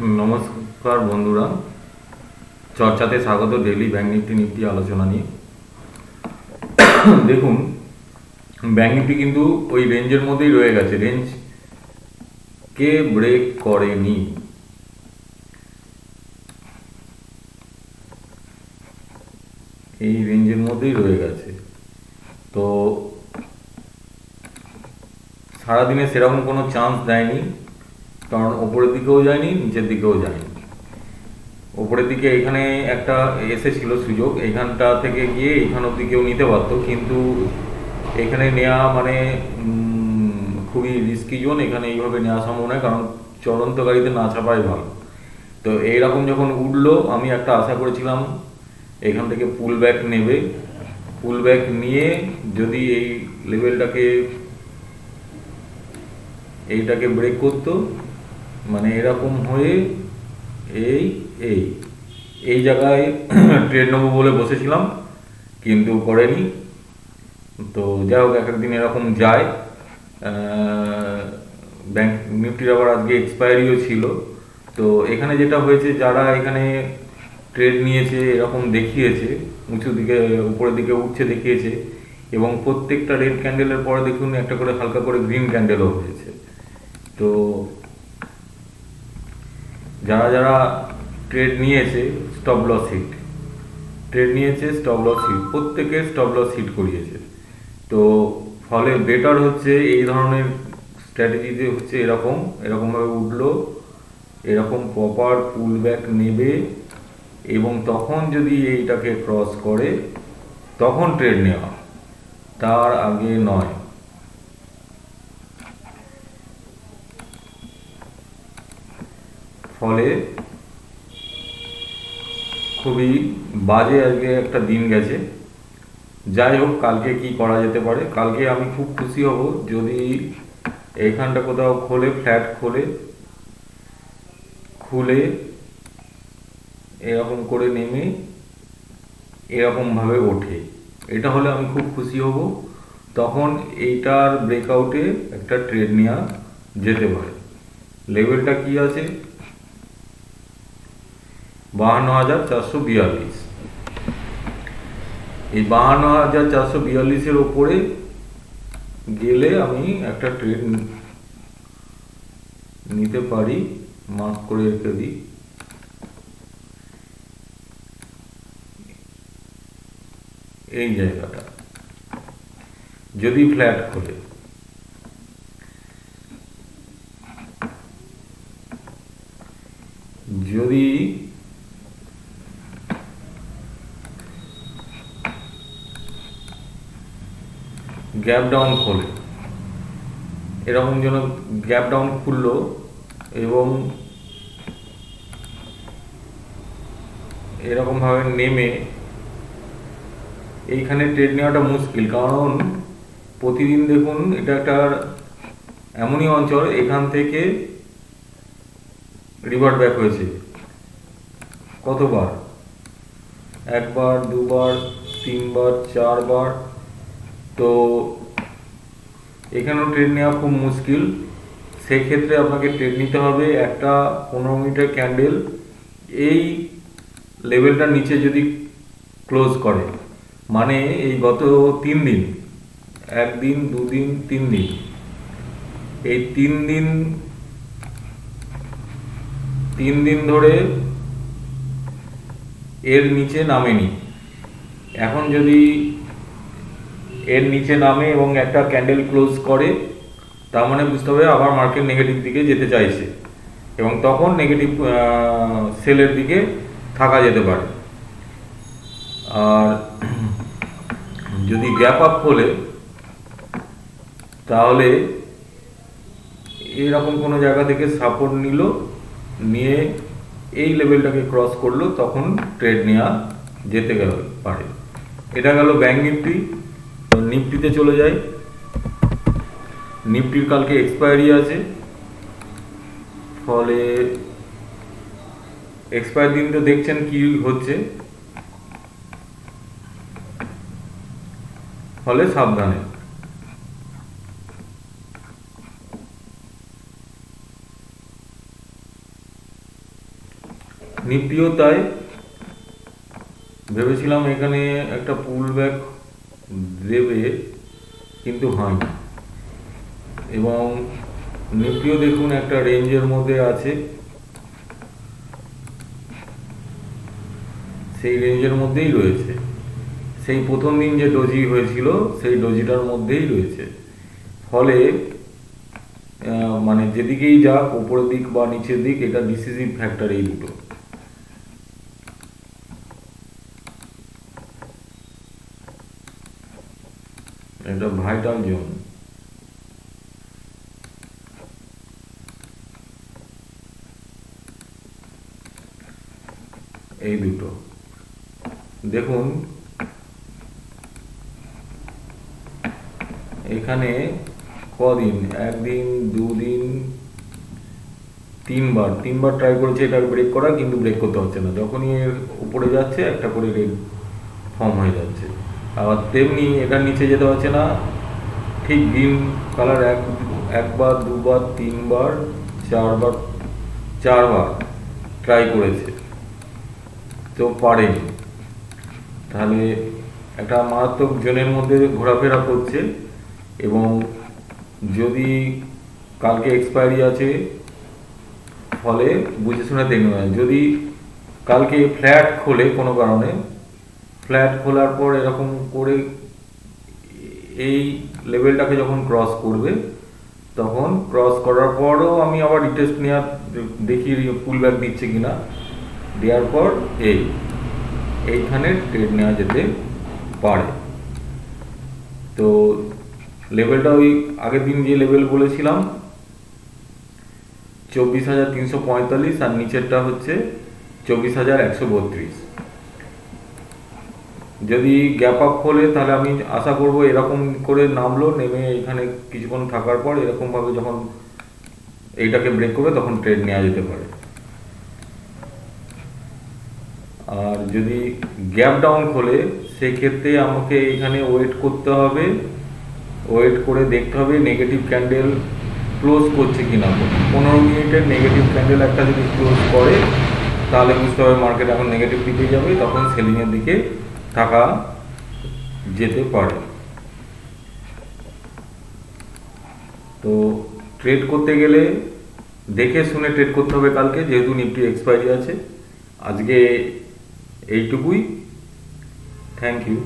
নমস্কার বন্ধুরা, চর্চাতে স্বাগত। ডেইলি ব্যাংক নিফটি আলোচনা নিয়ে দেখুন, ব্যাংক নিফটি কিন্তু ওই রেঞ্জের মধ্যেই রয়ে গেছে, রেঞ্জকে ব্রেক করেনি। এই রেঞ্জের মধ্যেই রয়ে গেছে। তো সারাদিনে সেরকম কোনো চান্স দেয়নি, কারণ ওপরের দিকেও যায়নি, নিচের দিকেও যায়নি। ওপরের দিকে এখানে একটা এসেছিল সুযোগ, এইখানটা থেকে গিয়ে এইখান অব্দি কেউ নিতে পারতো, কিন্তু এখানে নেওয়া মানে খুবই রিস্কি জোন। এখানে এইভাবে নেওয়া সম্ভব নয়, কারণ চলন্ত গাড়িতে না ছাপাই ভালো। তো এইরকম যখন উঠলো, আমি একটা আশা করেছিলাম এখান থেকে পুল ব্যাক নেবে। পুল ব্যাক নিয়ে যদি এই লেভেলটাকে এইটাকে ব্রেক করতো, মানে এরকম হয়ে এই এই এই জায়গায় ট্রেড নেবো বলে বসেছিলাম, কিন্তু করেনি। তো যাই হোক, এক একদিন এরকম যায়। ব্যাংক নিফটির আবার আজকে এক্সপায়ারিও ছিল। তো এখানে যেটা হয়েছে, যারা এখানে ট্রেড নিয়েছে এরকম দেখিয়েছে, উঁচু দিকে উপরের দিকে উঠছে দেখিয়েছে, এবং প্রত্যেকটা রেড ক্যান্ডেলের পরে দেখুন একটা করে হালকা করে গ্রিন ক্যান্ডেলও হয়েছে। তো যারা যারা ট্রেড নিয়েছে স্টপ লস হিট, প্রত্যেকে স্টপ লস হিট করিয়েছে। তো ফলে বেটার হচ্ছে এই ধরনের স্ট্র্যাটেজিতে হচ্ছে এরকমভাবে উঠলো, এরকম প্রপার পুল ব্যাক নেবে, এবং তখন যদি এইটাকে ক্রস করে তখন ট্রেড নেওয়া, তার আগে নয়। ফলে খুবই বাজে আজকে একটা দিন গেছে। যাই হোক, কালকে কি করা যেতে পারে, কালকে আমি খুব খুশি হব যদি এইখানটা কোথাও ফ্ল্যাট খুলে এরকম করে নেমে এরকমভাবে ওঠে। এটা হলে আমি খুব খুশি হব। তখন এইটার ব্রেকআউটে একটা ট্রেড নেওয়া যেতে পারে। লেভেলটা কি আছে? 52,442। এই 52,442-এর ওপরে গেলে আমি একটা ট্রেড নিতে পারি। মার্ক করে রেখে দিই। এই জায়গাটা যদি ফ্ল্যাট খোলে, যদি গ্যাপ ডাউন খোলে, এরকম যেন গ্যাপ ডাউন খুললো এবং এরকমভাবে নেমে এইখানে ট্রেড নেওয়াটা মুশকিল, কারণ প্রতিদিন দেখুন এটা একটা এমনই অঞ্চল, এখান থেকে রিভার্ট ব্যাক হয়েছে কতবার, একবার, দুবার, তিনবার, চারবার। তো এখানেও ট্রেড নেওয়া খুব মুশকিল। সেক্ষেত্রে আপনাকে ট্রেড নিতে হবে একটা 15 মিনিটের ক্যান্ডেল এই লেভেলটার নিচে যদি ক্লোজ করে, মানে এই গত 3 দিন, একদিন, দুদিন, 3 দিন, এই 3 দিন ধরে এর নিচে নামেনি। এখন যদি এর নিচে নামে এবং একটা ক্যান্ডেল ক্লোজ করে, তার মানে বুঝতে হবে আবার মার্কেট নেগেটিভ দিকে যেতে চাইছে, এবং তখন নেগেটিভ সেলের দিকে থাকা যেতে পারে। আর যদি গ্যাপ আপ খোলে, তাহলে এরকম কোনো জায়গা থেকে সাপোর্ট নিয়ে এই লেভেলটাকে ক্রস করলো, তখন ট্রেড নেওয়া যেতে পারে। এটা গেল ব্যাংক নিফটি। নিফটিতে চলে যাই। নিফটির কালকে এক্সপায়ারি আছে, ফলে এক্সপায়ার দিন তো দেখছেন কি হচ্ছে, ফলে সাবধানে। নিফটিও তাই, ভেবেছিলাম এখানে একটা পুল ব্যাক দেবে কিন্তু হয়নি। এবং নিফটিও দেখুন একটা রেঞ্জের মধ্যে আছে, সেই রেঞ্জের মধ্যেই রয়েছে। সেই প্রথম দিন যে ডোজি হয়েছিল সেই ডোজিটার মধ্যেই রয়েছে। ফলে মানে যেদিকেই যাক, উপরের দিক বা নিচের দিক, এটা ডিসিসিভ ফ্যাক্টর এই দুটো। এটা ভাইটাল জোন। এই দুটো দেখুন, এখানে কদিন, একদিন, দুদিন, তিনবার ট্রাই করেছে এটা ব্রেক করা, কিন্তু ব্রেক করতে হচ্ছে না। যখনই এর উপরে যাচ্ছে একটা করে রেড ফর্ম হয়ে যাচ্ছে, আবার তেমনি এটার নিচে যেতে পারছে না। ঠিক গ্রিন কালার একবার, দুবার, তিনবার, চারবার ট্রাই করেছে, তো পারেনি। তাহলে একটা মারাত্মক জোনের মধ্যে ঘোরাফেরা করছে। এবং যদি কালকে এক্সপায়ারি আছে, ফলে বুঝে শুনে দেখতে হবে। যদি কালকে ফ্ল্যাট খোলে কোনো কারণে, ফ্ল্যাট খোলার পর এরকম করে এই লেভেলটাকে যখন ক্রস করবে, তখন ক্রস করার পরও আমি আবার রিটেস্ট নেওয়ার দেখি পুল ব্যাক দিচ্ছে কিনা, দেওয়ার পর এইখানে ট্রেড নেওয়া যেতে পারে। তো লেভেলটা ওই আগের দিন যে লেভেল বলেছিলাম 24,345, আর নিচেরটা হচ্ছে 24,132। যদি গ্যাপ আপ খোলে তাহলে আমি আশা করব এরকম করে নামলো, নেমে এখানে কিছুক্ষণ থাকার পর এরকমভাবে যখন এইটাকে ব্রেক করবে তখন ট্রেড নেওয়া যেতে পারে। আর যদি গ্যাপ ডাউন খোলে সেক্ষেত্রে আমাকে এখানে ওয়েট করতে হবে, ওয়েট করে দেখতে হবে নেগেটিভ ক্যান্ডেল ক্লোজ করছে কিনা। 15 মিনিটের নেগেটিভ ক্যান্ডেল একটা যদি ক্লোজ করে তাহলে বুঝতে হবে মার্কেট এখন নেগেটিভ দিকে যাবে, তখন সেলিংয়ের দিকে থাকা যেতে পারে। তো ট্রেড করতে গেলে দেখে শুনে ট্রেড করতে হবে কালকে, যেহেতু নিফটি এক্সপায়ারি আছে। আজকে এইটুকুই। Thank you.